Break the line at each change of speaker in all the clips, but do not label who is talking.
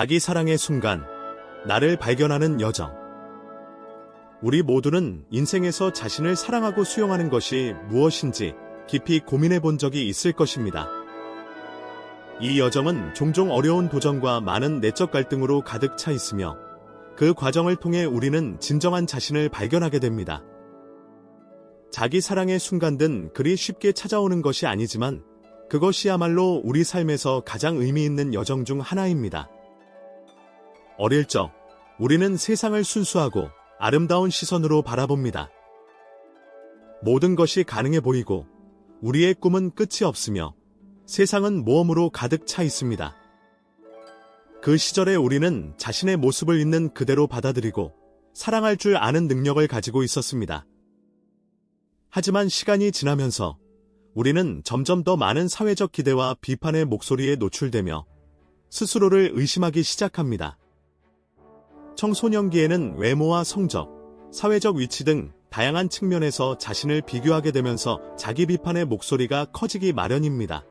자기 사랑의 순간, 나를 발견하는 여정. 우리 모두는 인생에서 자신을 사랑하고 수용하는 것이 무엇인지 깊이 고민해 본 적이 있을 것입니다. 이 여정은 종종 어려운 도전과 많은 내적 갈등으로 가득 차 있으며 그 과정을 통해 우리는 진정한 자신을 발견하게 됩니다. 자기 사랑의 순간은 그리 쉽게 찾아오는 것이 아니지만 그것이야말로 우리 삶에서 가장 의미 있는 여정 중 하나입니다. 어릴 적, 우리는 세상을 순수하고 아름다운 시선으로 바라봅니다. 모든 것이 가능해 보이고 우리의 꿈은 끝이 없으며 세상은 모험으로 가득 차 있습니다. 그 시절에 우리는 자신의 모습을 있는 그대로 받아들이고 사랑할 줄 아는 능력을 가지고 있었습니다. 하지만 시간이 지나면서 우리는 점점 더 많은 사회적 기대와 비판의 목소리에 노출되며 스스로를 의심하기 시작합니다. 청소년기에는 외모와 성적, 사회적 위치 등 다양한 측면에서 자신을 비교하게 되면서 자기 비판의 목소리가 커지기 마련입니다.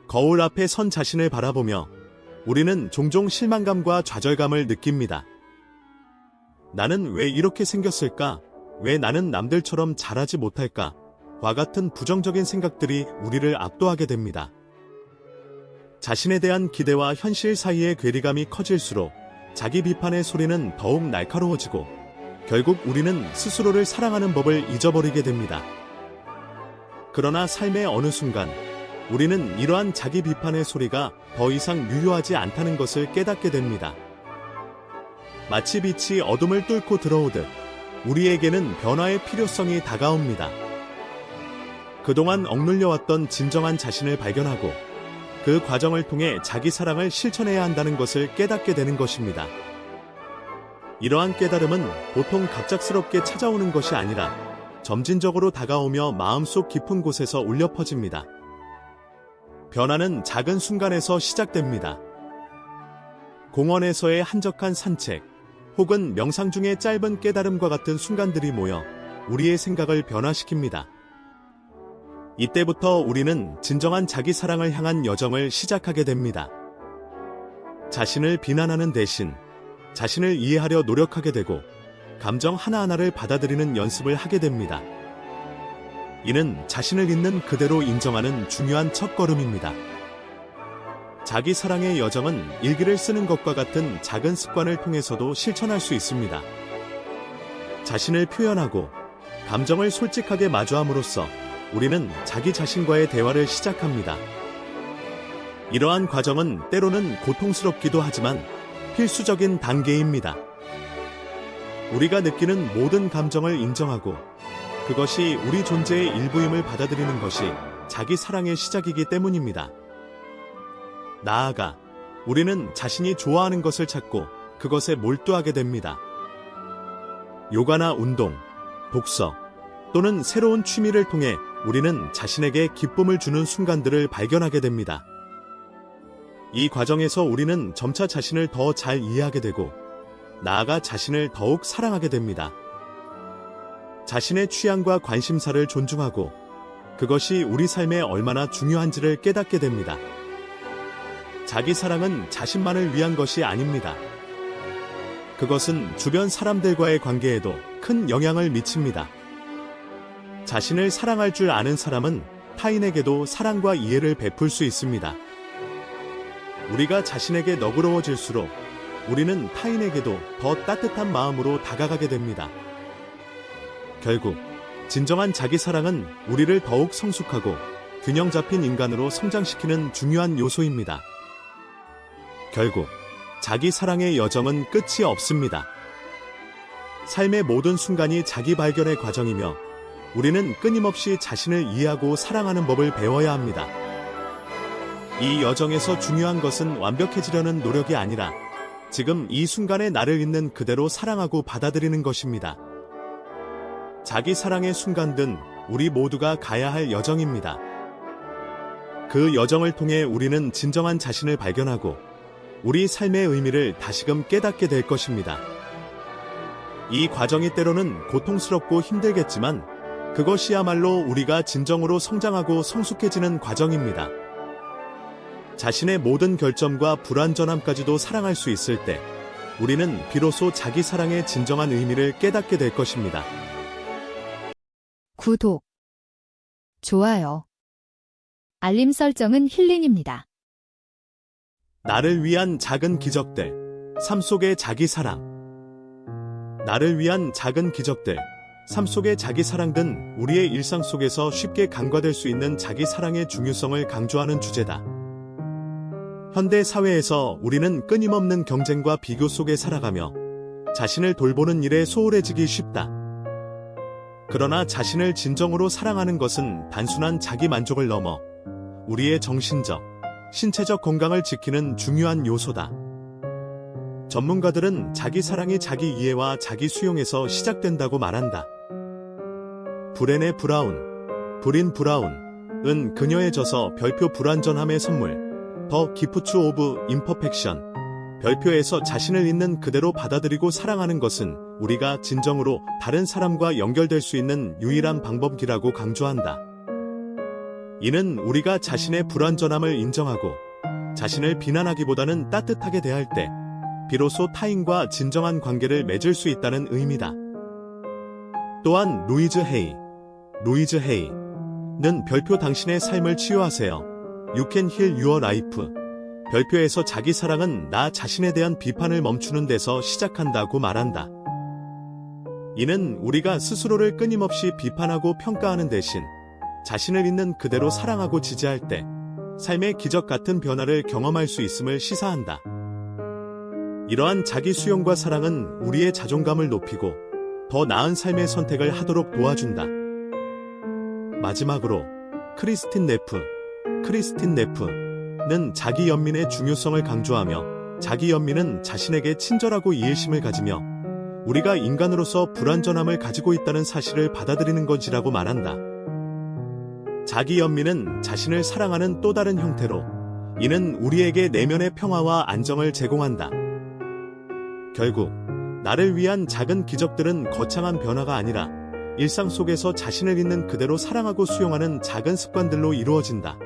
거울 앞에 선 자신을 바라보며 우리는 종종 실망감과 좌절감을 느낍니다. 나는 왜 이렇게 생겼을까? 왜 나는 남들처럼 잘하지 못할까? 와 같은 부정적인 생각들이 우리를 압도하게 됩니다. 자신에 대한 기대와 현실 사이의 괴리감이 커질수록 자기 비판의 소리는 더욱 날카로워지고 결국 우리는 스스로를 사랑하는 법을 잊어버리게 됩니다. 그러나 삶의 어느 순간 우리는 이러한 자기 비판의 소리가 더 이상 유효하지 않다는 것을 깨닫게 됩니다. 마치 빛이 어둠을 뚫고 들어오듯 우리에게는 변화의 필요성이 다가옵니다. 그동안 억눌려왔던 진정한 자신을 발견하고 그 과정을 통해 자기 사랑을 실천해야 한다는 것을 깨닫게 되는 것입니다. 이러한 깨달음은 보통 갑작스럽게 찾아오는 것이 아니라 점진적으로 다가오며 마음속 깊은 곳에서 울려 퍼집니다. 변화는 작은 순간에서 시작됩니다. 공원에서의 한적한 산책, 혹은 명상 중의 짧은 깨달음과 같은 순간들이 모여 우리의 생각을 변화시킵니다. 이때부터 우리는 진정한 자기 사랑을 향한 여정을 시작하게 됩니다. 자신을 비난하는 대신 자신을 이해하려 노력하게 되고 감정 하나하나를 받아들이는 연습을 하게 됩니다. 이는 자신을 있는 그대로 인정하는 중요한 첫걸음입니다. 자기 사랑의 여정은 일기를 쓰는 것과 같은 작은 습관을 통해서도 실천할 수 있습니다. 자신을 표현하고 감정을 솔직하게 마주함으로써 우리는 자기 자신과의 대화를 시작합니다. 이러한 과정은 때로는 고통스럽기도 하지만 필수적인 단계입니다. 우리가 느끼는 모든 감정을 인정하고 그것이 우리 존재의 일부임을 받아들이는 것이 자기 사랑의 시작이기 때문입니다. 나아가 우리는 자신이 좋아하는 것을 찾고 그것에 몰두하게 됩니다. 요가나 운동, 독서 또는 새로운 취미를 통해 우리는 자신에게 기쁨을 주는 순간들을 발견하게 됩니다. 이 과정에서 우리는 점차 자신을 더 잘 이해하게 되고 나아가 자신을 더욱 사랑하게 됩니다. 자신의 취향과 관심사를 존중하고 그것이 우리 삶에 얼마나 중요한지를 깨닫게 됩니다. 자기 사랑은 자신만을 위한 것이 아닙니다. 그것은 주변 사람들과의 관계에도 큰 영향을 미칩니다. 자신을 사랑할 줄 아는 사람은 타인에게도 사랑과 이해를 베풀 수 있습니다. 우리가 자신에게 너그러워질수록 우리는 타인에게도 더 따뜻한 마음으로 다가가게 됩니다. 결국 진정한 자기 사랑은 우리를 더욱 성숙하고 균형 잡힌 인간으로 성장시키는 중요한 요소입니다. 결국 자기 사랑의 여정은 끝이 없습니다. 삶의 모든 순간이 자기 발견의 과정이며 우리는 끊임없이 자신을 이해하고 사랑하는 법을 배워야 합니다. 이 여정에서 중요한 것은 완벽해지려는 노력이 아니라 지금 이 순간의 나를 있는 그대로 사랑하고 받아들이는 것입니다. 자기 사랑의 순간은 우리 모두가 가야 할 여정입니다. 그 여정을 통해 우리는 진정한 자신을 발견하고 우리 삶의 의미를 다시금 깨닫게 될 것입니다. 이 과정이 때로는 고통스럽고 힘들겠지만 그것이야말로 우리가 진정으로 성장하고 성숙해지는 과정입니다. 자신의 모든 결점과 불완전함까지도 사랑할 수 있을 때 우리는 비로소 자기 사랑의 진정한 의미를 깨닫게 될 것입니다.
구독, 좋아요, 알림 설정은 힐링입니다.
나를 위한 작은 기적들, 삶 속의 자기 사랑. 나를 위한 작은 기적들, 삶 속의 자기 사랑 등 우리의 일상 속에서 쉽게 간과될 수 있는 자기 사랑의 중요성을 강조하는 주제다. 현대 사회에서 우리는 끊임없는 경쟁과 비교 속에 살아가며 자신을 돌보는 일에 소홀해지기 쉽다. 그러나 자신을 진정으로 사랑하는 것은 단순한 자기 만족을 넘어 우리의 정신적, 신체적 건강을 지키는 중요한 요소다. 전문가들은 자기 사랑이 자기 이해와 자기 수용에서 시작된다고 말한다. 브레네 브라운, 브라운은 그녀의 저서 별표 불완전함의 선물, 더 기프트 오브 임퍼펙션, 별표에서 자신을 있는 그대로 받아들이고 사랑하는 것은 우리가 진정으로 다른 사람과 연결될 수 있는 유일한 방법이라고 강조한다. 이는 우리가 자신의 불완전함을 인정하고 자신을 비난하기보다는 따뜻하게 대할 때 비로소 타인과 진정한 관계를 맺을 수 있다는 의미다. 또한 루이즈 헤이는 별표 당신의 삶을 치유하세요. You can heal your life. 별표에서 자기 사랑은 나 자신에 대한 비판을 멈추는 데서 시작한다고 말한다. 이는 우리가 스스로를 끊임없이 비판하고 평가하는 대신 자신을 있는 그대로 사랑하고 지지할 때 삶의 기적 같은 변화를 경험할 수 있음을 시사한다. 이러한 자기 수용과 사랑은 우리의 자존감을 높이고 더 나은 삶의 선택을 하도록 도와준다. 마지막으로 크리스틴 네프는 자기 연민의 중요성을 강조하며 자기 연민은 자신에게 친절하고 이해심을 가지며 우리가 인간으로서 불완전함을 가지고 있다는 사실을 받아들이는 것이라고 말한다. 자기 연민은 자신을 사랑하는 또 다른 형태로 이는 우리에게 내면의 평화와 안정을 제공한다. 결국 나를 위한 작은 기적들은 거창한 변화가 아니라 일상 속에서 자신을 있는 그대로 사랑하고 수용하는 작은 습관들로 이루어진다.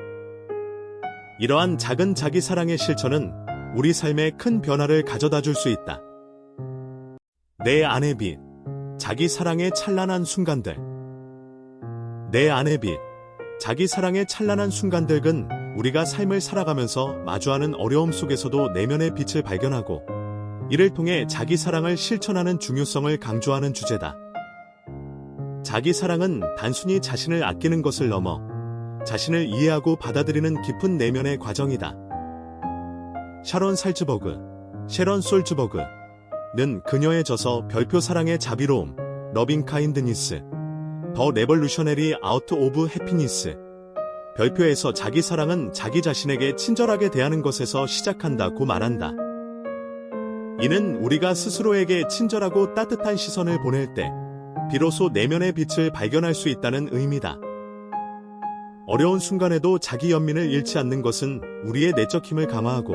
이러한 작은 자기 사랑의 실천은 우리 삶에 큰 변화를 가져다 줄 수 있다. 내 안의 빛, 자기 사랑의 찬란한 순간들. 내 안의 빛, 자기 사랑의 찬란한 순간들은 우리가 삶을 살아가면서 마주하는 어려움 속에서도 내면의 빛을 발견하고 이를 통해 자기 사랑을 실천하는 중요성을 강조하는 주제다. 자기 사랑은 단순히 자신을 아끼는 것을 넘어 자신을 이해하고 받아들이는 깊은 내면의 과정이다. 샤론 솔즈버그는 그녀의 저서 별표 사랑의 자비로움, 러빙 카인드니스, 더 레볼루셔너리 아웃 오브 해피니스, 별표에서 자기 사랑은 자기 자신에게 친절하게 대하는 것에서 시작한다고 말한다. 이는 우리가 스스로에게 친절하고 따뜻한 시선을 보낼 때 비로소 내면의 빛을 발견할 수 있다는 의미다. 어려운 순간에도 자기 연민을 잃지 않는 것은 우리의 내적 힘을 강화하고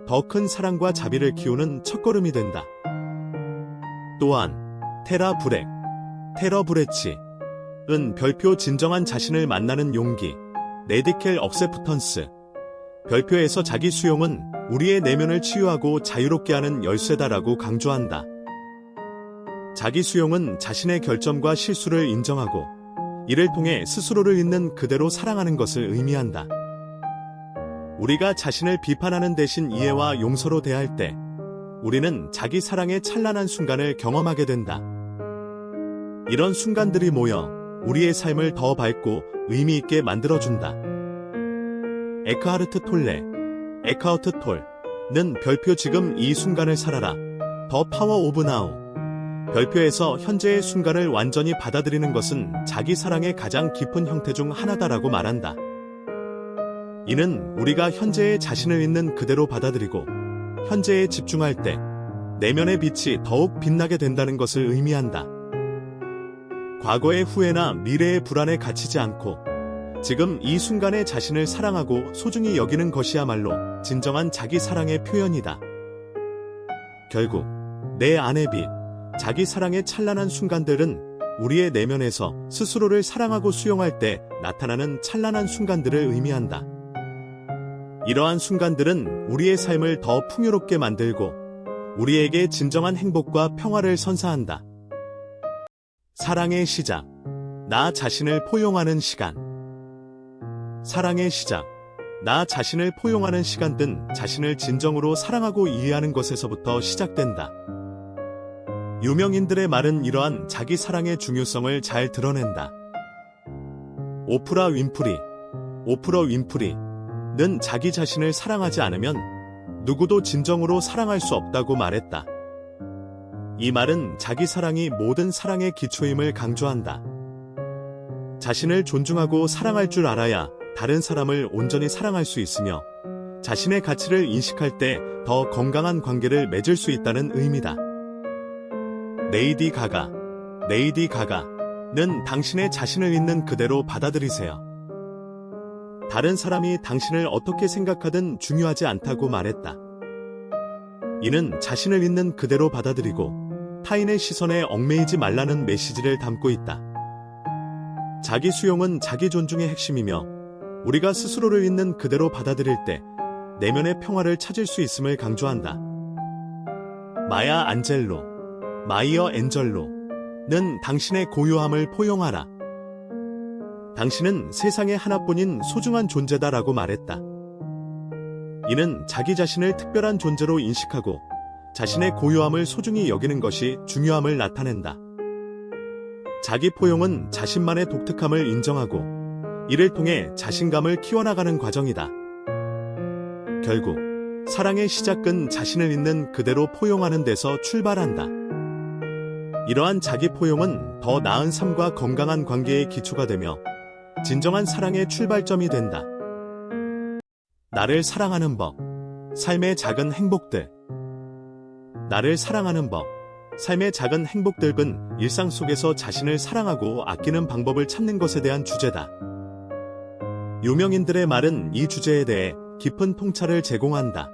더 큰 사랑과 자비를 키우는 첫걸음이 된다. 또한 테라 브레치는 별표 진정한 자신을 만나는 용기, 레디켈 억세프턴스, 별표에서 자기 수용은 우리의 내면을 치유하고 자유롭게 하는 열쇠다라고 강조한다. 자기 수용은 자신의 결점과 실수를 인정하고 이를 통해 스스로를 있는 그대로 사랑하는 것을 의미한다. 우리가 자신을 비판하는 대신 이해와 용서로 대할 때 우리는 자기 사랑의 찬란한 순간을 경험하게 된다. 이런 순간들이 모여 우리의 삶을 더 밝고 의미 있게 만들어준다. 에크하르트 톨레는 별표 지금 이 순간을 살아라. 더 파워 오브 나우. 별표에서 현재의 순간을 완전히 받아들이는 것은 자기 사랑의 가장 깊은 형태 중 하나다라고 말한다. 이는 우리가 현재의 자신을 있는 그대로 받아들이고 현재에 집중할 때 내면의 빛이 더욱 빛나게 된다는 것을 의미한다. 과거의 후회나 미래의 불안에 갇히지 않고 지금 이 순간에 자신을 사랑하고 소중히 여기는 것이야말로 진정한 자기 사랑의 표현이다. 결국 내 안의 빛, 자기 사랑의 찬란한 순간들은 우리의 내면에서 스스로를 사랑하고 수용할 때 나타나는 찬란한 순간들을 의미한다. 이러한 순간들은 우리의 삶을 더 풍요롭게 만들고 우리에게 진정한 행복과 평화를 선사한다. 사랑의 시작. 나 자신을 포용하는 시간. 사랑의 시작. 나 자신을 포용하는 시간은 자신을 진정으로 사랑하고 이해하는 것에서부터 시작된다. 유명인들의 말은 이러한 자기 사랑의 중요성을 잘 드러낸다. 오프라 윈프리는 자기 자신을 사랑하지 않으면 누구도 진정으로 사랑할 수 없다고 말했다. 이 말은 자기 사랑이 모든 사랑의 기초임을 강조한다. 자신을 존중하고 사랑할 줄 알아야 다른 사람을 온전히 사랑할 수 있으며 자신의 가치를 인식할 때 더 건강한 관계를 맺을 수 있다는 의미다. 레이디 가가는 당신의 자신을 있는 그대로 받아들이세요. 다른 사람이 당신을 어떻게 생각하든 중요하지 않다고 말했다. 이는 자신을 있는 그대로 받아들이고 타인의 시선에 얽매이지 말라는 메시지를 담고 있다. 자기 수용은 자기 존중의 핵심이며 우리가 스스로를 있는 그대로 받아들일 때 내면의 평화를 찾을 수 있음을 강조한다. 마이어 앤젤로는 당신의 고요함을 포용하라. 당신은 세상에 하나뿐인 소중한 존재다라고 말했다. 이는 자기 자신을 특별한 존재로 인식하고 자신의 고요함을 소중히 여기는 것이 중요함을 나타낸다. 자기 포용은 자신만의 독특함을 인정하고 이를 통해 자신감을 키워나가는 과정이다. 결국 사랑의 시작은 자신을 있는 그대로 포용하는 데서 출발한다. 이러한 자기 포용은 더 나은 삶과 건강한 관계의 기초가 되며 진정한 사랑의 출발점이 된다. 나를 사랑하는 법, 삶의 작은 행복들. 나를 사랑하는 법, 삶의 작은 행복들은 일상 속에서 자신을 사랑하고 아끼는 방법을 찾는 것에 대한 주제다. 유명인들의 말은 이 주제에 대해 깊은 통찰을 제공한다.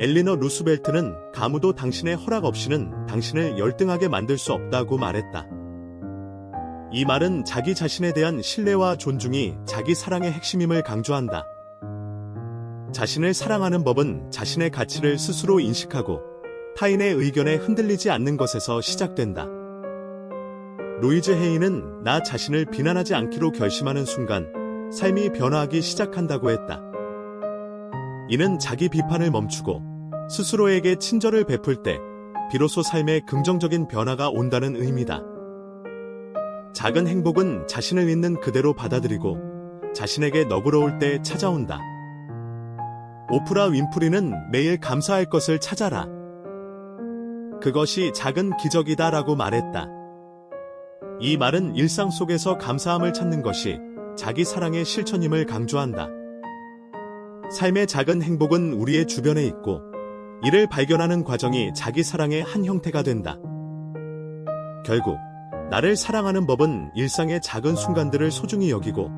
엘리너 루스벨트는 아무도 당신의 허락 없이는 당신을 열등하게 만들 수 없다고 말했다. 이 말은 자기 자신에 대한 신뢰와 존중이 자기 사랑의 핵심임을 강조한다. 자신을 사랑하는 법은 자신의 가치를 스스로 인식하고 타인의 의견에 흔들리지 않는 것에서 시작된다. 루이즈 헤이는 나 자신을 비난하지 않기로 결심하는 순간 삶이 변화하기 시작한다고 했다. 이는 자기 비판을 멈추고 스스로에게 친절을 베풀 때 비로소 삶에 긍정적인 변화가 온다는 의미다. 작은 행복은 자신을 있는 그대로 받아들이고 자신에게 너그러울 때 찾아온다. 오프라 윈프리는 매일 감사할 것을 찾아라. 그것이 작은 기적이다 라고 말했다. 이 말은 일상 속에서 감사함을 찾는 것이 자기 사랑의 실천임을 강조한다. 삶의 작은 행복은 우리의 주변에 있고 이를 발견하는 과정이 자기 사랑의 한 형태가 된다. 결국 나를 사랑하는 법은 일상의 작은 순간들을 소중히 여기고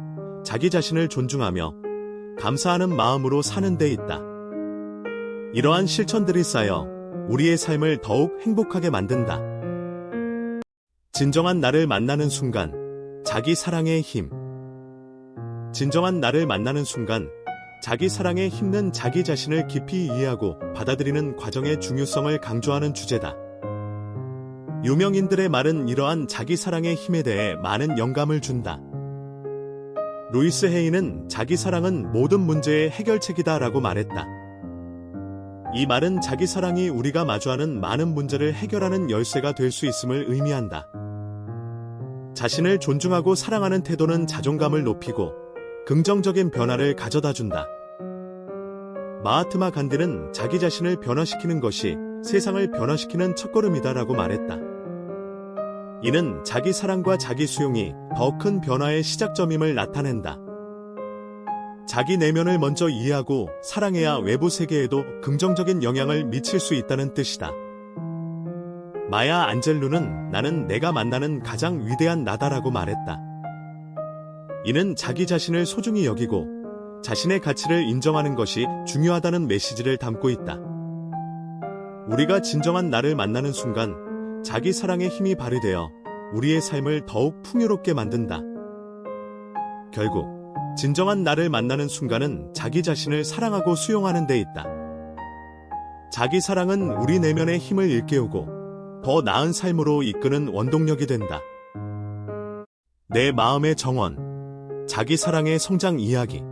자기 자신을 존중하며 감사하는 마음으로 사는 데 있다. 이러한 실천들이 쌓여 우리의 삶을 더욱 행복하게 만든다. 진정한 나를 만나는 순간, 자기 사랑의 힘. 진정한 나를 만나는 순간, 자기 사랑의 힘은 자기 자신을 깊이 이해하고 받아들이는 과정의 중요성을 강조하는 주제다. 유명인들의 말은 이러한 자기 사랑의 힘에 대해 많은 영감을 준다. 루이스 헤이는 자기 사랑은 모든 문제의 해결책이다 라고 말했다. 이 말은 자기 사랑이 우리가 마주하는 많은 문제를 해결하는 열쇠가 될 수 있음을 의미한다. 자신을 존중하고 사랑하는 태도는 자존감을 높이고 긍정적인 변화를 가져다 준다. 마하트마 간디는 자기 자신을 변화시키는 것이 세상을 변화시키는 첫걸음이다라고 말했다. 이는 자기 사랑과 자기 수용이 더 큰 변화의 시작점임을 나타낸다. 자기 내면을 먼저 이해하고 사랑해야 외부 세계에도 긍정적인 영향을 미칠 수 있다는 뜻이다. 마야 안젤루는 나는 내가 만나는 가장 위대한 나다라고 말했다. 이는 자기 자신을 소중히 여기고 자신의 가치를 인정하는 것이 중요하다는 메시지를 담고 있다. 우리가 진정한 나를 만나는 순간 자기 사랑의 힘이 발휘되어 우리의 삶을 더욱 풍요롭게 만든다. 결국 진정한 나를 만나는 순간은 자기 자신을 사랑하고 수용하는 데 있다. 자기 사랑은 우리 내면의 힘을 일깨우고 더 나은 삶으로 이끄는 원동력이 된다. 내 마음의 정원, 자기 사랑의 성장 이야기.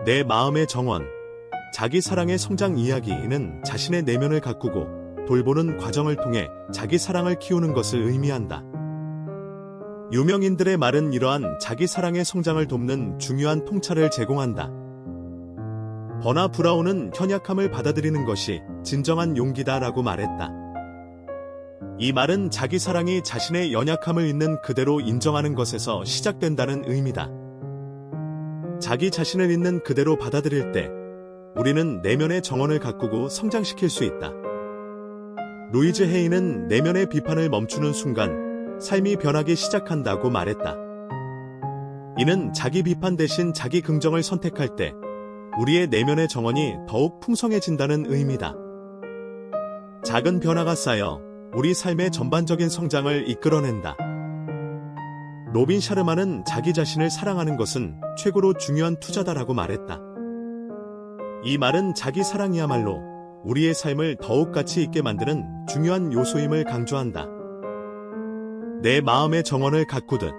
내 마음의 정원, 자기 사랑의 성장 이야기는 자신의 내면을 가꾸고 돌보는 과정을 통해 자기 사랑을 키우는 것을 의미한다. 유명인들의 말은 이러한 자기 사랑의 성장을 돕는 중요한 통찰을 제공한다. 버나 브라운은 현약함을 받아들이는 것이 진정한 용기다라고 말했다. 이 말은 자기 사랑이 자신의 연약함을 있는 그대로 인정하는 것에서 시작된다는 의미다. 자기 자신을 있는 그대로 받아들일 때 우리는 내면의 정원을 가꾸고 성장시킬 수 있다. 루이즈 헤이는 내면의 비판을 멈추는 순간 삶이 변하기 시작한다고 말했다. 이는 자기 비판 대신 자기 긍정을 선택할 때 우리의 내면의 정원이 더욱 풍성해진다는 의미다. 작은 변화가 쌓여 우리 삶의 전반적인 성장을 이끌어낸다. 로빈 샤르마는 자기 자신을 사랑하는 것은 최고로 중요한 투자다라고 말했다. 이 말은 자기 사랑이야말로 우리의 삶을 더욱 가치 있게 만드는 중요한 요소임을 강조한다. 내 마음의 정원을 가꾸듯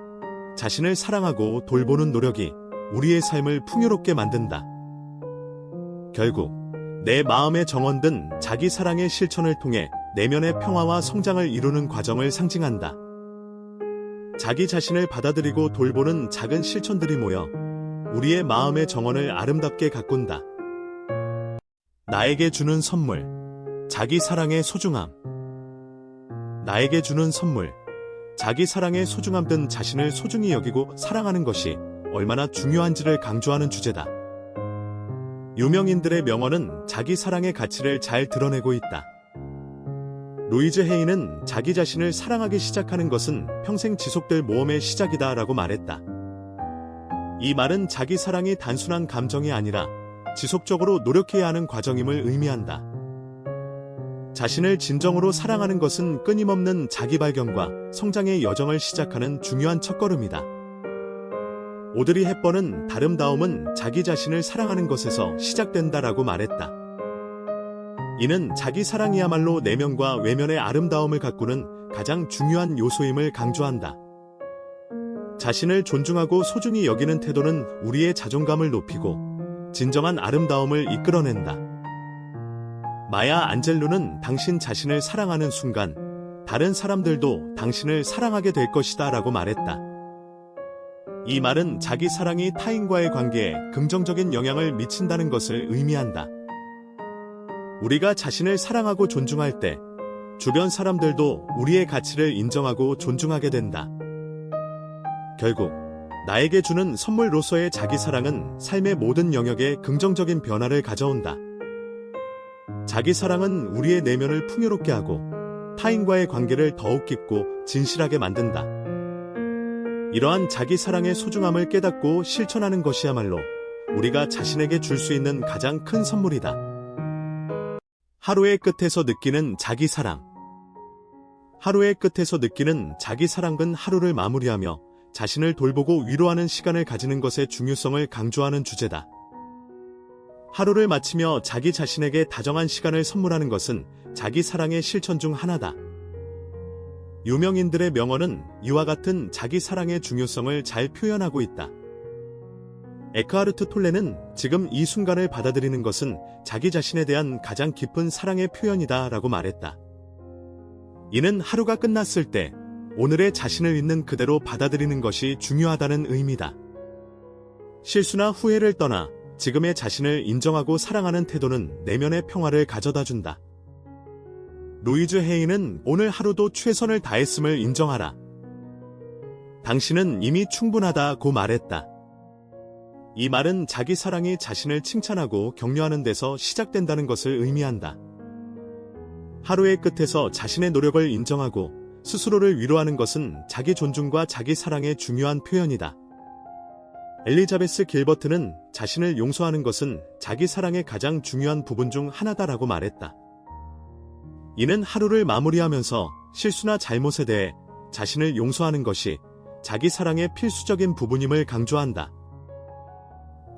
자신을 사랑하고 돌보는 노력이 우리의 삶을 풍요롭게 만든다. 결국 내 마음의 정원든 자기 사랑의 실천을 통해 내면의 평화와 성장을 이루는 과정을 상징한다. 자기 자신을 받아들이고 돌보는 작은 실천들이 모여 우리의 마음의 정원을 아름답게 가꾼다. 나에게 주는 선물, 자기 사랑의 소중함. 나에게 주는 선물, 자기 사랑의 소중함 등 자신을 소중히 여기고 사랑하는 것이 얼마나 중요한지를 강조하는 주제다. 유명인들의 명언은 자기 사랑의 가치를 잘 드러내고 있다. 루이즈 헤이는 자기 자신을 사랑하기 시작하는 것은 평생 지속될 모험의 시작이다라고 말했다. 이 말은 자기 사랑이 단순한 감정이 아니라 지속적으로 노력해야 하는 과정임을 의미한다. 자신을 진정으로 사랑하는 것은 끊임없는 자기 발견과 성장의 여정을 시작하는 중요한 첫걸음이다. 오드리 헵번은 아름다움은 자기 자신을 사랑하는 것에서 시작된다라고 말했다. 이는 자기 사랑이야말로 내면과 외면의 아름다움을 가꾸는 가장 중요한 요소임을 강조한다. 자신을 존중하고 소중히 여기는 태도는 우리의 자존감을 높이고 진정한 아름다움을 이끌어낸다. 마야 안젤루는 당신 자신을 사랑하는 순간 다른 사람들도 당신을 사랑하게 될 것이다 라고 말했다. 이 말은 자기 사랑이 타인과의 관계에 긍정적인 영향을 미친다는 것을 의미한다. 우리가 자신을 사랑하고 존중할 때 주변 사람들도 우리의 가치를 인정하고 존중하게 된다. 결국 나에게 주는 선물로서의 자기 사랑은 삶의 모든 영역에 긍정적인 변화를 가져온다. 자기 사랑은 우리의 내면을 풍요롭게 하고 타인과의 관계를 더욱 깊고 진실하게 만든다. 이러한 자기 사랑의 소중함을 깨닫고 실천하는 것이야말로 우리가 자신에게 줄 수 있는 가장 큰 선물이다. 하루의 끝에서 느끼는 자기 사랑. 하루의 끝에서 느끼는 자기 사랑은 하루를 마무리하며 자신을 돌보고 위로하는 시간을 가지는 것의 중요성을 강조하는 주제다. 하루를 마치며 자기 자신에게 다정한 시간을 선물하는 것은 자기 사랑의 실천 중 하나다. 유명인들의 명언은 이와 같은 자기 사랑의 중요성을 잘 표현하고 있다. 에크하르트 톨레는 지금 이 순간을 받아들이는 것은 자기 자신에 대한 가장 깊은 사랑의 표현이다 라고 말했다. 이는 하루가 끝났을 때 오늘의 자신을 있는 그대로 받아들이는 것이 중요하다는 의미다. 실수나 후회를 떠나 지금의 자신을 인정하고 사랑하는 태도는 내면의 평화를 가져다 준다. 루이즈 헤이는 오늘 하루도 최선을 다했음을 인정하라. 당신은 이미 충분하다고 말했다. 이 말은 자기 사랑이 자신을 칭찬하고 격려하는 데서 시작된다는 것을 의미한다. 하루의 끝에서 자신의 노력을 인정하고 스스로를 위로하는 것은 자기 존중과 자기 사랑의 중요한 표현이다. 엘리자베스 길버트는 자신을 용서하는 것은 자기 사랑의 가장 중요한 부분 중 하나다라고 말했다. 이는 하루를 마무리하면서 실수나 잘못에 대해 자신을 용서하는 것이 자기 사랑의 필수적인 부분임을 강조한다.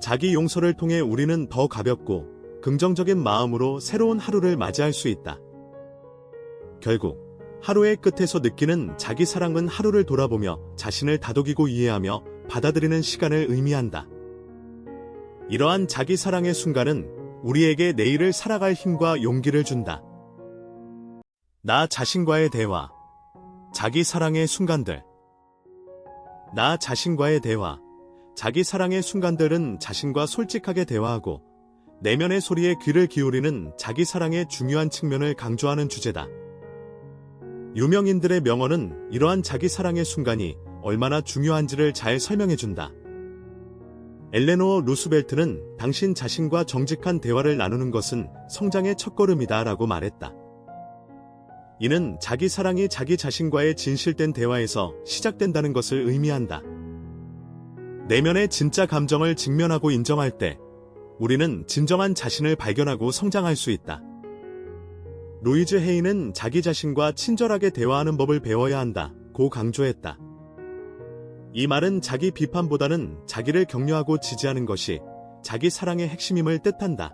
자기 용서를 통해 우리는 더 가볍고 긍정적인 마음으로 새로운 하루를 맞이할 수 있다. 결국 하루의 끝에서 느끼는 자기 사랑은 하루를 돌아보며 자신을 다독이고 이해하며 받아들이는 시간을 의미한다. 이러한 자기 사랑의 순간은 우리에게 내일을 살아갈 힘과 용기를 준다. 나 자신과의 대화. 자기 사랑의 순간들. 나 자신과의 대화. 자기 사랑의 순간들은 자신과 솔직하게 대화하고 내면의 소리에 귀를 기울이는 자기 사랑의 중요한 측면을 강조하는 주제다. 유명인들의 명언은 이러한 자기 사랑의 순간이 얼마나 중요한지를 잘 설명해준다. 엘레노어 루스벨트는 당신 자신과 정직한 대화를 나누는 것은 성장의 첫걸음이다 라고 말했다. 이는 자기 사랑이 자기 자신과의 진실된 대화에서 시작된다는 것을 의미한다. 내면의 진짜 감정을 직면하고 인정할 때 우리는 진정한 자신을 발견하고 성장할 수 있다. 루이즈 헤이는 자기 자신과 친절하게 대화하는 법을 배워야 한다고 강조했다. 이 말은 자기 비판보다는 자기를 격려하고 지지하는 것이 자기 사랑의 핵심임을 뜻한다.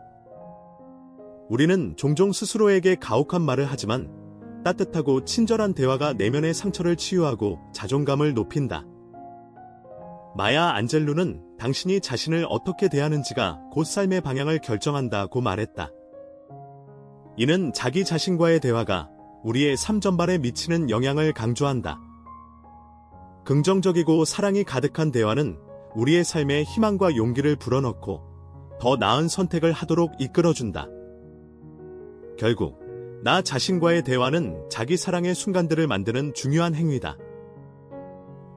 우리는 종종 스스로에게 가혹한 말을 하지만 따뜻하고 친절한 대화가 내면의 상처를 치유하고 자존감을 높인다. 마야 안젤루는 당신이 자신을 어떻게 대하는지가 곧 삶의 방향을 결정한다고 말했다. 이는 자기 자신과의 대화가 우리의 삶 전반에 미치는 영향을 강조한다. 긍정적이고 사랑이 가득한 대화는 우리의 삶에 희망과 용기를 불어넣고 더 나은 선택을 하도록 이끌어준다. 결국 나 자신과의 대화는 자기 사랑의 순간들을 만드는 중요한 행위다.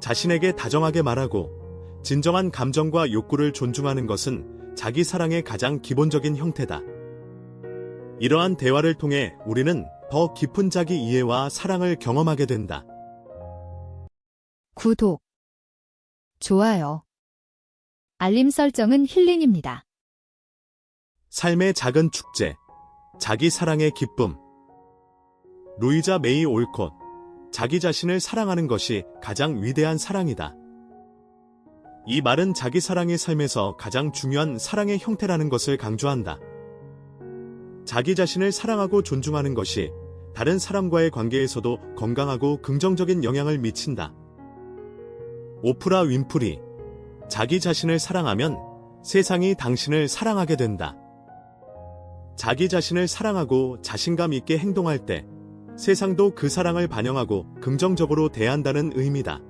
자신에게 다정하게 말하고 진정한 감정과 욕구를 존중하는 것은 자기 사랑의 가장 기본적인 형태다. 이러한 대화를 통해 우리는 더 깊은 자기 이해와 사랑을 경험하게 된다.
구독, 좋아요, 알림 설정은 힐링입니다.
삶의 작은 축제, 자기 사랑의 기쁨. 루이자 메이 올콧, 자기 자신을 사랑하는 것이 가장 위대한 사랑이다. 이 말은 자기 사랑이 삶에서 가장 중요한 사랑의 형태라는 것을 강조한다. 자기 자신을 사랑하고 존중하는 것이 다른 사람과의 관계에서도 건강하고 긍정적인 영향을 미친다. 오프라 윈프리, 자기 자신을 사랑하면 세상이 당신을 사랑하게 된다. 자기 자신을 사랑하고 자신감 있게 행동할 때 세상도 그 사랑을 반영하고 긍정적으로 대한다는 의미다.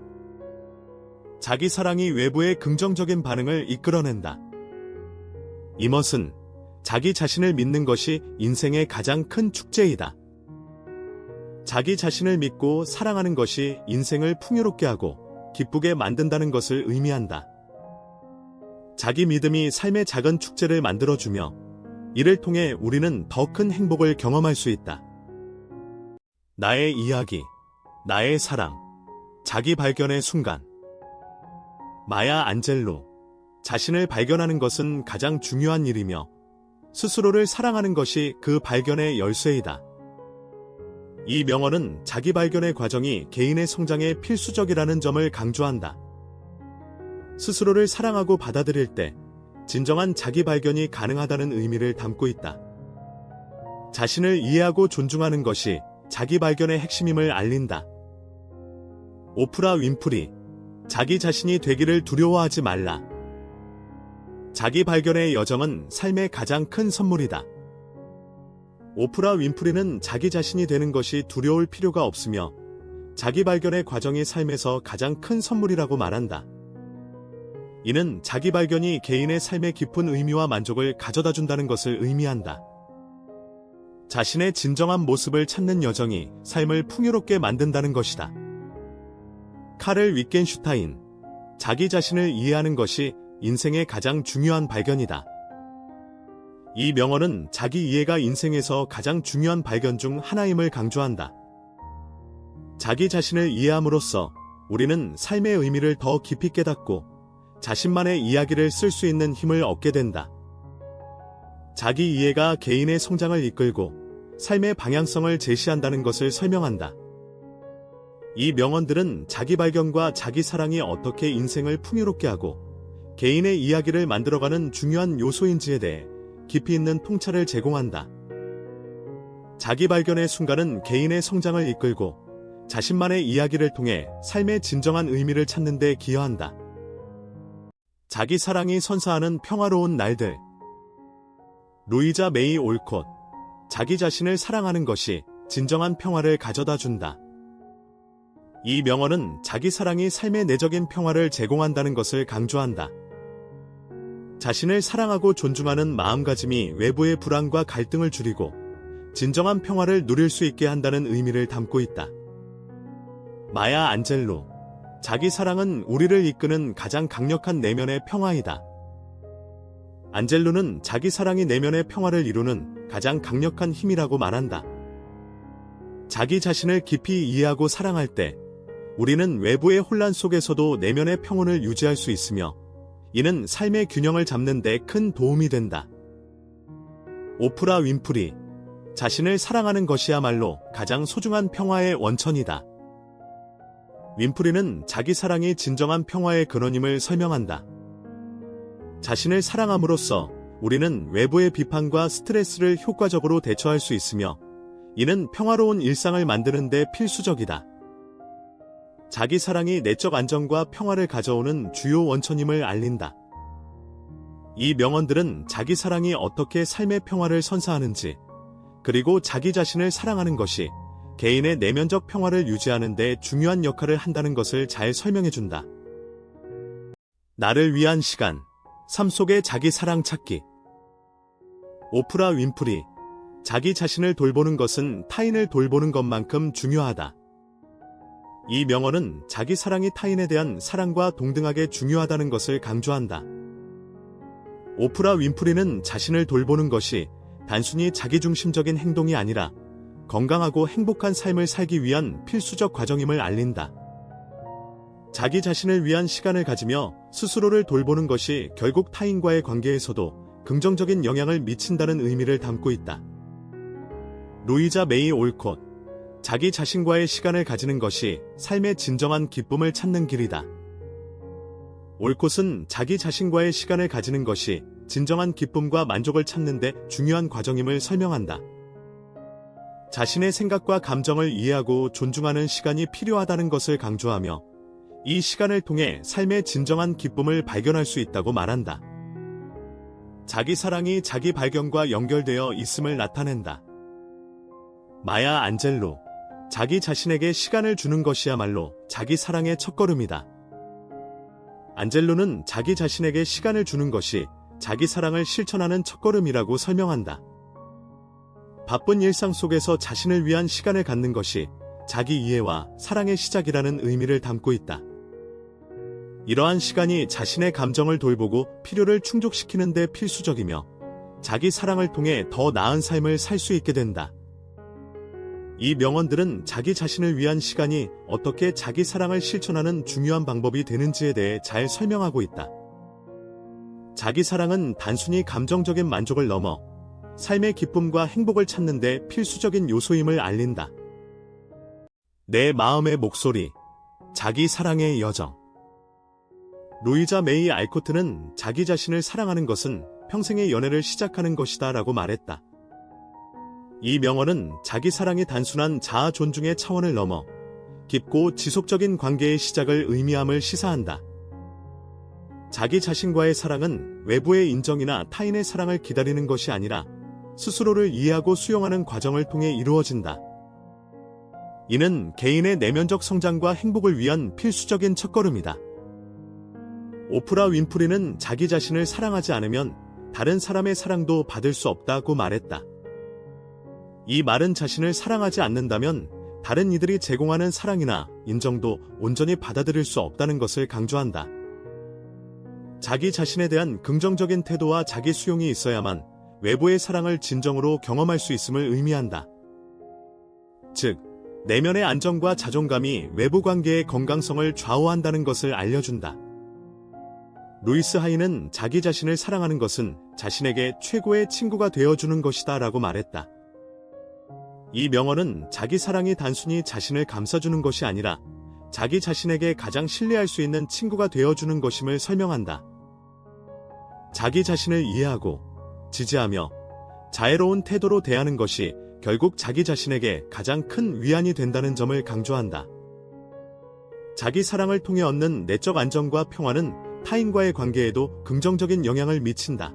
자기 사랑이 외부의 긍정적인 반응을 이끌어낸다. 이것은 자기 자신을 믿는 것이 인생의 가장 큰 축제이다. 자기 자신을 믿고 사랑하는 것이 인생을 풍요롭게 하고 기쁘게 만든다는 것을 의미한다. 자기 믿음이 삶의 작은 축제를 만들어주며 이를 통해 우리는 더 큰 행복을 경험할 수 있다. 나의 이야기, 나의 사랑, 자기 발견의 순간. 마야 안젤루, 자신을 발견하는 것은 가장 중요한 일이며 스스로를 사랑하는 것이 그 발견의 열쇠이다. 이 명언은 자기 발견의 과정이 개인의 성장에 필수적이라는 점을 강조한다. 스스로를 사랑하고 받아들일 때 진정한 자기 발견이 가능하다는 의미를 담고 있다. 자신을 이해하고 존중하는 것이 자기 발견의 핵심임을 알린다. 오프라 윈프리, 자기 자신이 되기를 두려워하지 말라. 자기 발견의 여정은 삶의 가장 큰 선물이다. 오프라 윈프리는 자기 자신이 되는 것이 두려울 필요가 없으며 자기 발견의 과정이 삶에서 가장 큰 선물이라고 말한다. 이는 자기 발견이 개인의 삶에 깊은 의미와 만족을 가져다 준다는 것을 의미한다. 자신의 진정한 모습을 찾는 여정이 삶을 풍요롭게 만든다는 것이다. 카를 위켄슈타인, 자기 자신을 이해하는 것이 인생의 가장 중요한 발견이다. 이 명언은 자기 이해가 인생에서 가장 중요한 발견 중 하나임을 강조한다. 자기 자신을 이해함으로써 우리는 삶의 의미를 더 깊이 깨닫고 자신만의 이야기를 쓸 수 있는 힘을 얻게 된다. 자기 이해가 개인의 성장을 이끌고 삶의 방향성을 제시한다는 것을 설명한다. 이 명언들은 자기 발견과 자기 사랑이 어떻게 인생을 풍요롭게 하고 개인의 이야기를 만들어가는 중요한 요소인지에 대해 깊이 있는 통찰을 제공한다. 자기 발견의 순간은 개인의 성장을 이끌고 자신만의 이야기를 통해 삶의 진정한 의미를 찾는 데 기여한다. 자기 사랑이 선사하는 평화로운 날들. 루이자 메이 올콧. 자기 자신을 사랑하는 것이 진정한 평화를 가져다 준다. 이 명언은 자기 사랑이 삶의 내적인 평화를 제공한다는 것을 강조한다. 자신을 사랑하고 존중하는 마음가짐이 외부의 불안과 갈등을 줄이고 진정한 평화를 누릴 수 있게 한다는 의미를 담고 있다. 마야 안젤로. 자기 사랑은 우리를 이끄는 가장 강력한 내면의 평화이다. 안젤로는 자기 사랑이 내면의 평화를 이루는 가장 강력한 힘이라고 말한다. 자기 자신을 깊이 이해하고 사랑할 때 우리는 외부의 혼란 속에서도 내면의 평온을 유지할 수 있으며 이는 삶의 균형을 잡는 데 큰 도움이 된다. 오프라 윈프리. 자신을 사랑하는 것이야말로 가장 소중한 평화의 원천이다. 윈프리는 자기 사랑이 진정한 평화의 근원임을 설명한다. 자신을 사랑함으로써 우리는 외부의 비판과 스트레스를 효과적으로 대처할 수 있으며 이는 평화로운 일상을 만드는 데 필수적이다. 자기 사랑이 내적 안정과 평화를 가져오는 주요 원천임을 알린다. 이 명언들은 자기 사랑이 어떻게 삶의 평화를 선사하는지, 그리고 자기 자신을 사랑하는 것이 개인의 내면적 평화를 유지하는 데 중요한 역할을 한다는 것을 잘 설명해준다. 나를 위한 시간. 삶 속의 자기 사랑 찾기. 오프라 윈프리. 자기 자신을 돌보는 것은 타인을 돌보는 것만큼 중요하다. 이 명언은 자기 사랑이 타인에 대한 사랑과 동등하게 중요하다는 것을 강조한다. 오프라 윈프리는 자신을 돌보는 것이 단순히 자기중심적인 행동이 아니라 건강하고 행복한 삶을 살기 위한 필수적 과정임을 알린다. 자기 자신을 위한 시간을 가지며 스스로를 돌보는 것이 결국 타인과의 관계에서도 긍정적인 영향을 미친다는 의미를 담고 있다. 루이자 메이 올콧. 자기 자신과의 시간을 가지는 것이 삶의 진정한 기쁨을 찾는 길이다. 올콧은 자기 자신과의 시간을 가지는 것이 진정한 기쁨과 만족을 찾는 데 중요한 과정임을 설명한다. 자신의 생각과 감정을 이해하고 존중하는 시간이 필요하다는 것을 강조하며 이 시간을 통해 삶의 진정한 기쁨을 발견할 수 있다고 말한다. 자기 사랑이 자기 발견과 연결되어 있음을 나타낸다. 마야 안젤로. 자기 자신에게 시간을 주는 것이야말로 자기 사랑의 첫걸음이다. 안젤로는 자기 자신에게 시간을 주는 것이 자기 사랑을 실천하는 첫걸음이라고 설명한다. 바쁜 일상 속에서 자신을 위한 시간을 갖는 것이 자기 이해와 사랑의 시작이라는 의미를 담고 있다. 이러한 시간이 자신의 감정을 돌보고 필요를 충족시키는 데 필수적이며 자기 사랑을 통해 더 나은 삶을 살 수 있게 된다. 이 명언들은 자기 자신을 위한 시간이 어떻게 자기 사랑을 실천하는 중요한 방법이 되는지에 대해 잘 설명하고 있다. 자기 사랑은 단순히 감정적인 만족을 넘어 삶의 기쁨과 행복을 찾는 데 필수적인 요소임을 알린다. 내 마음의 목소리. 자기 사랑의 여정. 루이자 메이 알코트는 자기 자신을 사랑하는 것은 평생의 연애를 시작하는 것이다 라고 말했다. 이 명언은 자기 사랑이 단순한 자아 존중의 차원을 넘어 깊고 지속적인 관계의 시작을 의미함을 시사한다. 자기 자신과의 사랑은 외부의 인정이나 타인의 사랑을 기다리는 것이 아니라 스스로를 이해하고 수용하는 과정을 통해 이루어진다. 이는 개인의 내면적 성장과 행복을 위한 필수적인 첫걸음이다. 오프라 윈프리는 자기 자신을 사랑하지 않으면 다른 사람의 사랑도 받을 수 없다고 말했다. 이 말은 자신을 사랑하지 않는다면 다른 이들이 제공하는 사랑이나 인정도 온전히 받아들일 수 없다는 것을 강조한다. 자기 자신에 대한 긍정적인 태도와 자기 수용이 있어야만 외부의 사랑을 진정으로 경험할 수 있음을 의미한다. 즉, 내면의 안정과 자존감이 외부 관계의 건강성을 좌우한다는 것을 알려준다. 루이스 하이는 자기 자신을 사랑하는 것은 자신에게 최고의 친구가 되어주는 것이다 라고 말했다. 이 명언은 자기 사랑이 단순히 자신을 감싸주는 것이 아니라 자기 자신에게 가장 신뢰할 수 있는 친구가 되어주는 것임을 설명한다. 자기 자신을 이해하고 지지하며 자애로운 태도로 대하는 것이 결국 자기 자신에게 가장 큰 위안이 된다는 점을 강조한다. 자기 사랑을 통해 얻는 내적 안정과 평화는 타인과의 관계에도 긍정적인 영향을 미친다.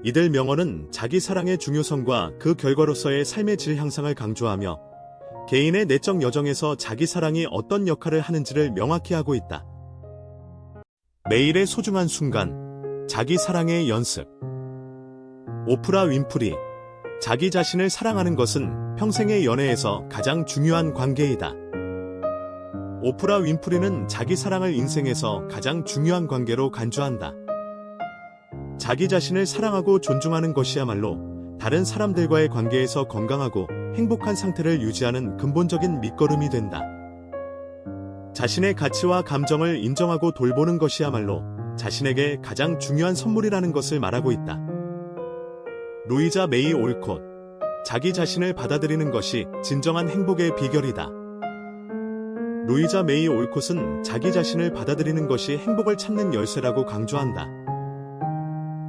이들 명언은 자기 사랑의 중요성과 그 결과로서의 삶의 질 향상을 강조하며 개인의 내적 여정에서 자기 사랑이 어떤 역할을 하는지를 명확히 하고 있다. 매일의 소중한 순간, 자기 사랑의 연습. 오프라 윈프리, 자기 자신을 사랑하는 것은 평생의 연애에서 가장 중요한 관계이다. 오프라 윈프리는 자기 사랑을 인생에서 가장 중요한 관계로 간주한다. 자기 자신을 사랑하고 존중하는 것이야말로 다른 사람들과의 관계에서 건강하고 행복한 상태를 유지하는 근본적인 밑거름이 된다. 자신의 가치와 감정을 인정하고 돌보는 것이야말로 자신에게 가장 중요한 선물이라는 것을 말하고 있다. 루이자 메이 올콧, 자기 자신을 받아들이는 것이 진정한 행복의 비결이다. 루이자 메이 올콧은 자기 자신을 받아들이는 것이 행복을 찾는 열쇠라고 강조한다.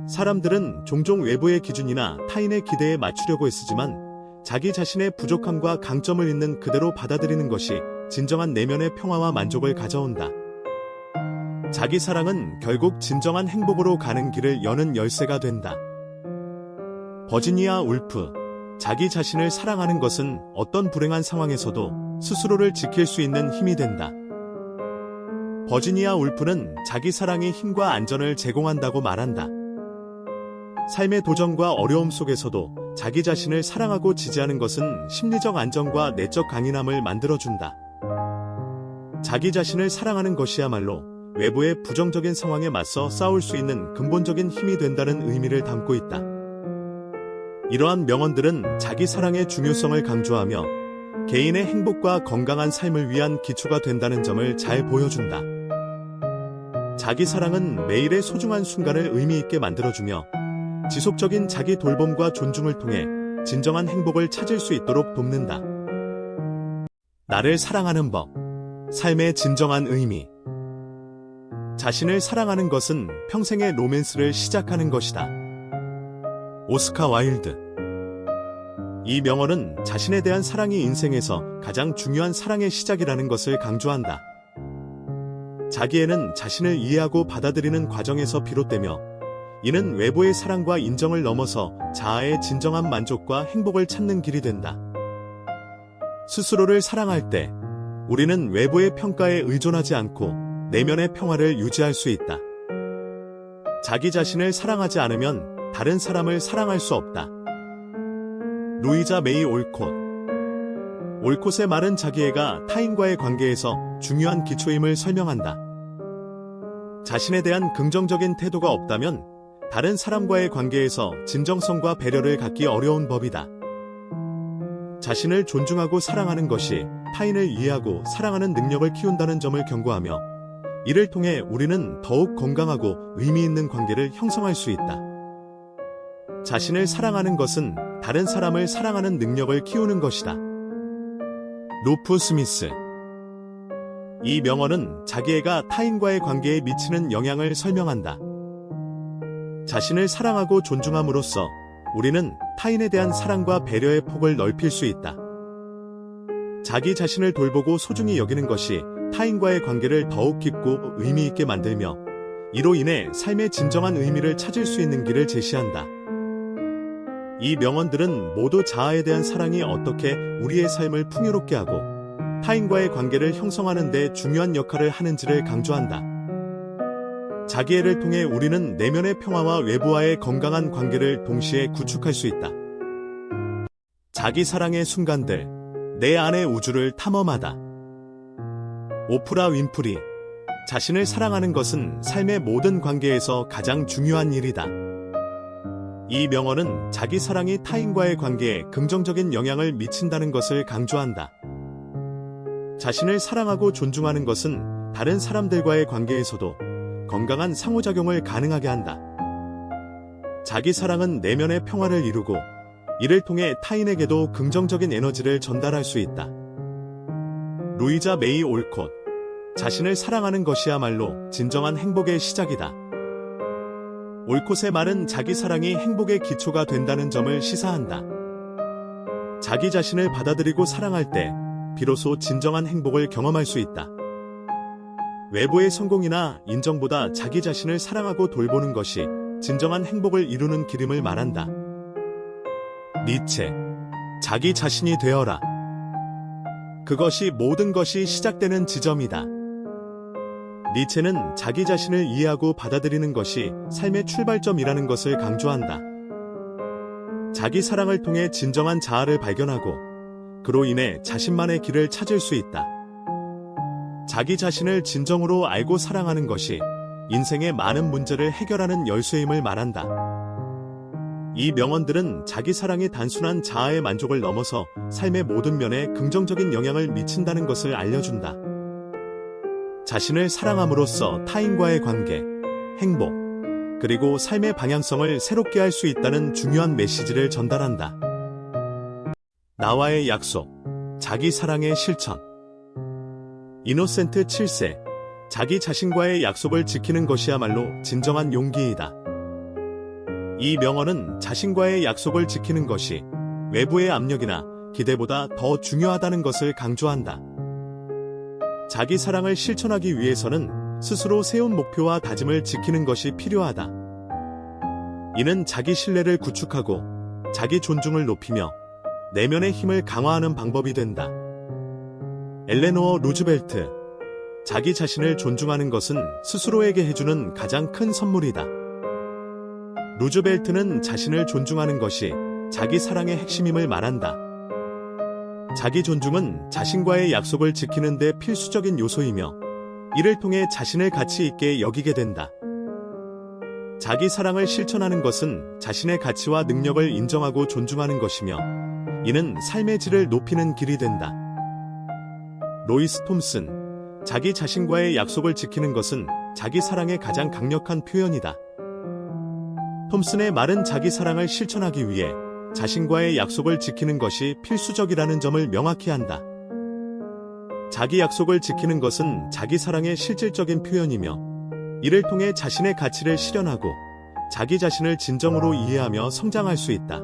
사람들은 종종 외부의 기준이나 타인의 기대에 맞추려고 애쓰지만 자기 자신의 부족함과 강점을 있는 그대로 받아들이는 것이 진정한 내면의 평화와 만족을 가져온다. 자기 사랑은 결국 진정한 행복으로 가는 길을 여는 열쇠가 된다. 버지니아 울프, 자기 자신을 사랑하는 것은 어떤 불행한 상황에서도 스스로를 지킬 수 있는 힘이 된다. 버지니아 울프는 자기 사랑이 힘과 안전을 제공한다고 말한다. 삶의 도전과 어려움 속에서도 자기 자신을 사랑하고 지지하는 것은 심리적 안정과 내적 강인함을 만들어준다. 자기 자신을 사랑하는 것이야말로 외부의 부정적인 상황에 맞서 싸울 수 있는 근본적인 힘이 된다는 의미를 담고 있다. 이러한 명언들은 자기 사랑의 중요성을 강조하며 개인의 행복과 건강한 삶을 위한 기초가 된다는 점을 잘 보여준다. 자기 사랑은 매일의 소중한 순간을 의미 있게 만들어주며 지속적인 자기 돌봄과 존중을 통해 진정한 행복을 찾을 수 있도록 돕는다. 나를 사랑하는 법, 삶의 진정한 의미. 자신을 사랑하는 것은 평생의 로맨스를 시작하는 것이다. 오스카 와일드. 이 명언은 자신에 대한 사랑이 인생에서 가장 중요한 사랑의 시작이라는 것을 강조한다. 자기애는 자신을 이해하고 받아들이는 과정에서 비롯되며 이는 외부의 사랑과 인정을 넘어서 자아의 진정한 만족과 행복을 찾는 길이 된다. 스스로를 사랑할 때 우리는 외부의 평가에 의존하지 않고 내면의 평화를 유지할 수 있다. 자기 자신을 사랑하지 않으면 다른 사람을 사랑할 수 없다. 루이자 메이 올콧. 올콧의 말은 자기애가 타인과의 관계에서 중요한 기초임을 설명한다. 자신에 대한 긍정적인 태도가 없다면 다른 사람과의 관계에서 진정성과 배려를 갖기 어려운 법이다. 자신을 존중하고 사랑하는 것이 타인을 이해하고 사랑하는 능력을 키운다는 점을 경고하며 이를 통해 우리는 더욱 건강하고 의미 있는 관계를 형성할 수 있다. 자신을 사랑하는 것은 다른 사람을 사랑하는 능력을 키우는 것이다. 루프 스미스. 이 명언은 자기애가 타인과의 관계에 미치는 영향을 설명한다. 자신을 사랑하고 존중함으로써 우리는 타인에 대한 사랑과 배려의 폭을 넓힐 수 있다. 자기 자신을 돌보고 소중히 여기는 것이 타인과의 관계를 더욱 깊고 의미 있게 만들며 이로 인해 삶의 진정한 의미를 찾을 수 있는 길을 제시한다. 이 명언들은 모두 자아에 대한 사랑이 어떻게 우리의 삶을 풍요롭게 하고 타인과의 관계를 형성하는 데 중요한 역할을 하는지를 강조한다. 자기애를 통해 우리는 내면의 평화와 외부와의 건강한 관계를 동시에 구축할 수 있다. 자기 사랑의 순간들, 내 안의 우주를 탐험하다. 오프라 윈프리. 자신을 사랑하는 것은 삶의 모든 관계에서 가장 중요한 일이다. 이 명언은 자기 사랑이 타인과의 관계에 긍정적인 영향을 미친다는 것을 강조한다. 자신을 사랑하고 존중하는 것은 다른 사람들과의 관계에서도 건강한 상호작용을 가능하게 한다. 자기 사랑은 내면의 평화를 이루고 이를 통해 타인에게도 긍정적인 에너지를 전달할 수 있다. 루이자 메이 올콧. 자신을 사랑하는 것이야말로 진정한 행복의 시작이다. 올콧의 말은 자기 사랑이 행복의 기초가 된다는 점을 시사한다. 자기 자신을 받아들이고 사랑할 때 비로소 진정한 행복을 경험할 수 있다. 외부의 성공이나 인정보다 자기 자신을 사랑하고 돌보는 것이 진정한 행복을 이루는 길임을 말한다. 니체, 자기 자신이 되어라. 그것이 모든 것이 시작되는 지점이다. 니체는 자기 자신을 이해하고 받아들이는 것이 삶의 출발점이라는 것을 강조한다. 자기 사랑을 통해 진정한 자아를 발견하고 그로 인해 자신만의 길을 찾을 수 있다. 자기 자신을 진정으로 알고 사랑하는 것이 인생의 많은 문제를 해결하는 열쇠임을 말한다. 이 명언들은 자기 사랑이 단순한 자아의 만족을 넘어서 삶의 모든 면에 긍정적인 영향을 미친다는 것을 알려준다. 자신을 사랑함으로써 타인과의 관계, 행복, 그리고 삶의 방향성을 새롭게 할 수 있다는 중요한 메시지를 전달한다. 나와의 약속, 자기 사랑의 실천. 이노센트 7세, 자기 자신과의 약속을 지키는 것이야말로 진정한 용기이다. 이 명언은 자신과의 약속을 지키는 것이 외부의 압력이나 기대보다 더 중요하다는 것을 강조한다. 자기 사랑을 실천하기 위해서는 스스로 세운 목표와 다짐을 지키는 것이 필요하다. 이는 자기 신뢰를 구축하고 자기 존중을 높이며 내면의 힘을 강화하는 방법이 된다. 엘레노어 루즈벨트, 자기 자신을 존중하는 것은 스스로에게 해주는 가장 큰 선물이다. 루즈벨트는 자신을 존중하는 것이 자기 사랑의 핵심임을 말한다. 자기 존중은 자신과의 약속을 지키는 데 필수적인 요소이며 이를 통해 자신을 가치 있게 여기게 된다. 자기 사랑을 실천하는 것은 자신의 가치와 능력을 인정하고 존중하는 것이며 이는 삶의 질을 높이는 길이 된다. 로이스 톰슨, 자기 자신과의 약속을 지키는 것은 자기 사랑의 가장 강력한 표현이다. 톰슨의 말은 자기 사랑을 실천하기 위해 자신과의 약속을 지키는 것이 필수적이라는 점을 명확히 한다. 자기 약속을 지키는 것은 자기 사랑의 실질적인 표현이며 이를 통해 자신의 가치를 실현하고 자기 자신을 진정으로 이해하며 성장할 수 있다.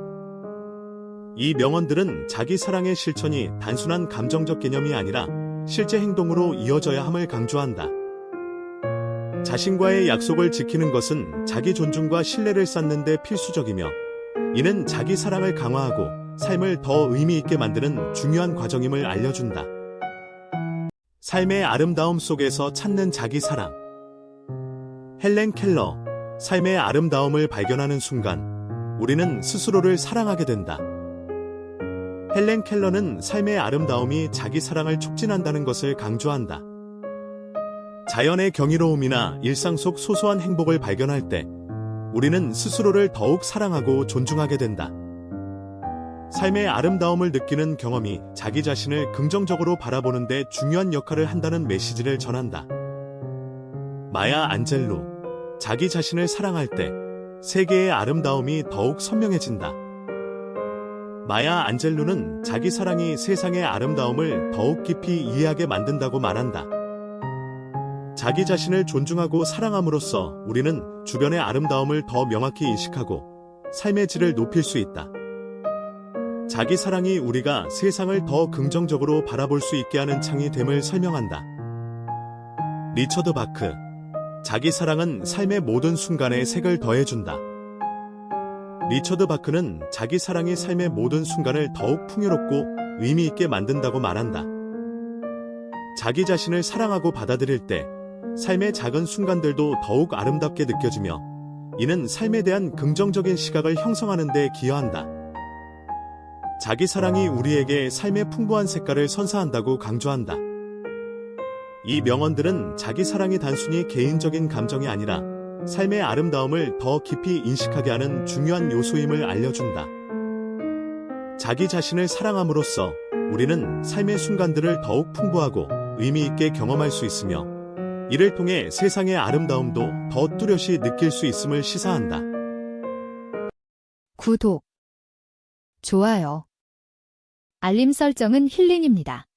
이 명언들은 자기 사랑의 실천이 단순한 감정적 개념이 아니라 실제 행동으로 이어져야 함을 강조한다. 자신과의 약속을 지키는 것은 자기 존중과 신뢰를 쌓는 데 필수적이며 이는 자기 사랑을 강화하고 삶을 더 의미 있게 만드는 중요한 과정임을 알려준다. 삶의 아름다움 속에서 찾는 자기 사랑. 헬렌 켈러, 삶의 아름다움을 발견하는 순간 우리는 스스로를 사랑하게 된다. 헬렌 켈러는 삶의 아름다움이 자기 사랑을 촉진한다는 것을 강조한다. 자연의 경이로움이나 일상 속 소소한 행복을 발견할 때 우리는 스스로를 더욱 사랑하고 존중하게 된다. 삶의 아름다움을 느끼는 경험이 자기 자신을 긍정적으로 바라보는 데 중요한 역할을 한다는 메시지를 전한다. 마야 안젤루, 자기 자신을 사랑할 때 세계의 아름다움이 더욱 선명해진다. 마야 안젤루는 자기 사랑이 세상의 아름다움을 더욱 깊이 이해하게 만든다고 말한다. 자기 자신을 존중하고 사랑함으로써 우리는 주변의 아름다움을 더 명확히 인식하고 삶의 질을 높일 수 있다. 자기 사랑이 우리가 세상을 더 긍정적으로 바라볼 수 있게 하는 창이 됨을 설명한다. 리처드 바크, 자기 사랑은 삶의 모든 순간에 색을 더해준다. 리처드 바크는 자기 사랑이 삶의 모든 순간을 더욱 풍요롭고 의미 있게 만든다고 말한다. 자기 자신을 사랑하고 받아들일 때 삶의 작은 순간들도 더욱 아름답게 느껴지며 이는 삶에 대한 긍정적인 시각을 형성하는 데 기여한다. 자기 사랑이 우리에게 삶의 풍부한 색깔을 선사한다고 강조한다. 이 명언들은 자기 사랑이 단순히 개인적인 감정이 아니라 삶의 아름다움을 더 깊이 인식하게 하는 중요한 요소임을 알려준다. 자기 자신을 사랑함으로써 우리는 삶의 순간들을 더욱 풍부하고 의미 있게 경험할 수 있으며 이를 통해 세상의 아름다움도 더 뚜렷이 느낄 수 있음을 시사한다.
구독, 좋아요, 알림 설정은 힐링입니다.